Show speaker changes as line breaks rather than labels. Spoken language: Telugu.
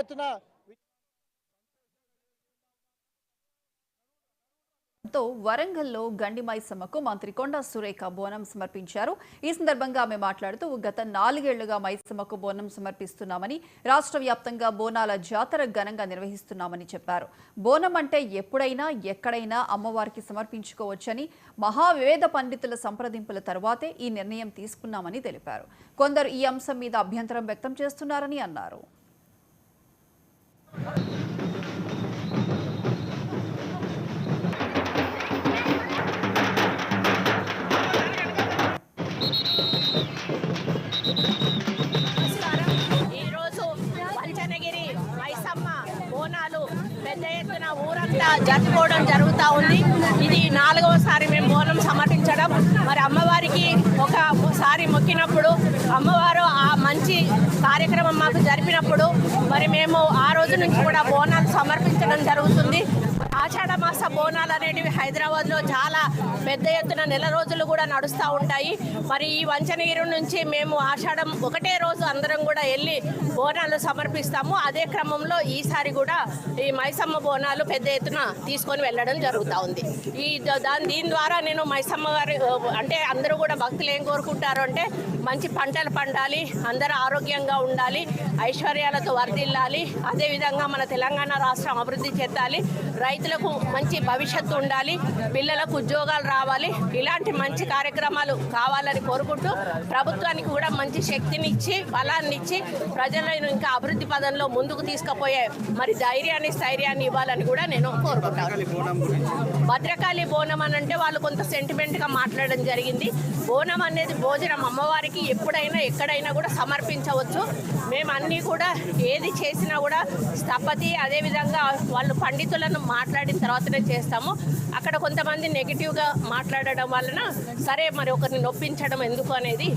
ఎత్తున
వరంగల్లో గండి మైసమ్మకు మంత్రి కొండా సురేఖ బోనం సమర్పించారు. ఈ సందర్భంగా ఆమె మాట్లాడుతూ గత 4 ఏళ్లుగా మైసమ్మకు బోనం సమర్పిస్తున్నామని, రాష్ట్ర వ్యాప్తంగా బోనాల జాతర ఘనంగా నిర్వహిస్తున్నామని చెప్పారు. బోనం అంటే ఎప్పుడైనా ఎక్కడైనా అమ్మవారికి సమర్పించుకోవచ్చని, మహావేద పండితుల సంప్రదింపుల తర్వాతే ఈ నిర్ణయం తీసుకున్నామని తెలిపారు. కొందరు ఈ అంశం మీద అభ్యంతరం వ్యక్తం చేస్తున్నారని అన్నారు.
పెద్ద ఎత్తున ఊరంతా జరుపుకోవడం జరుగుతూ ఉంది. ఇది 4వసారి మేము బోనం సమర్పించడం. మరి అమ్మవారికి ఒకసారి మొక్కినప్పుడు అమ్మవారు ఆ మంచి కార్యక్రమం మాకు జరిపినప్పుడు మరి మేము ఆ రోజు నుంచి కూడా బోనాలు సమర్పించడం జరుగుతుంది. ఆషాఢ మాస బోనాలు అనేటివి హైదరాబాద్లో చాలా పెద్ద ఎత్తున నెల రోజులు కూడా నడుస్తూ ఉంటాయి. మరి ఈ వంచనగిరి నుంచి మేము ఆషాఢం ఒకటే రోజు అందరం కూడా వెళ్ళి బోనాలు సమర్పిస్తాము. అదే క్రమంలో ఈసారి కూడా ఈ మైసమ్మ బోనాలు పెద్ద ఎత్తున తీసుకొని వెళ్ళడం జరుగుతూ ఉంది. దీని ద్వారా నేను మైసమ్మ గారి అంటే అందరూ కూడా భక్తులు ఏం కోరుకుంటారు అంటే మంచి పంటలు పండాలి, అందరూ ఆరోగ్యంగా ఉండాలి, ఐశ్వర్యాలతో వర్ధిల్లాలి, అదేవిధంగా మన తెలంగాణ రాష్ట్రం అభివృద్ధి చెందాలి, రైతులకు మంచి భవిష్యత్తు ఉండాలి, పిల్లలకు ఉద్యోగాలు రావాలి, ఇలాంటి మంచి కార్యక్రమాలు కావాలని కోరుకుంటూ ప్రభుత్వానికి కూడా మంచి శక్తిని ఇచ్చి బలాన్ని ఇచ్చి ప్రజలను ఇంకా అభివృద్ధి పదంలో ముందుకు తీసుకుపోయే మరి ధైర్యాన్ని స్థైర్యాన్ని ఇవ్వాలని కూడా నేను కోరుకుంటాను. భద్రకాళి బోనం అని అంటే వాళ్ళు కొంత సెంటిమెంట్గా మాట్లాడడం జరిగింది. బోనం అనేది భోజనం, అమ్మవారికి ఎప్పుడైనా ఎక్కడైనా కూడా సమర్పించవచ్చు. మేము అన్నీ కూడా ఏది చేసినా కూడా స్థపతి అదేవిధంగా వాళ్ళు పండితులను మాట్లాడిన తర్వాతనే చేస్తాము. అక్కడ కొంతమంది నెగిటివ్గా మాట్లాడడం వలన సరే మరి ఒకరిని నొప్పించడం ఎందుకు అనేది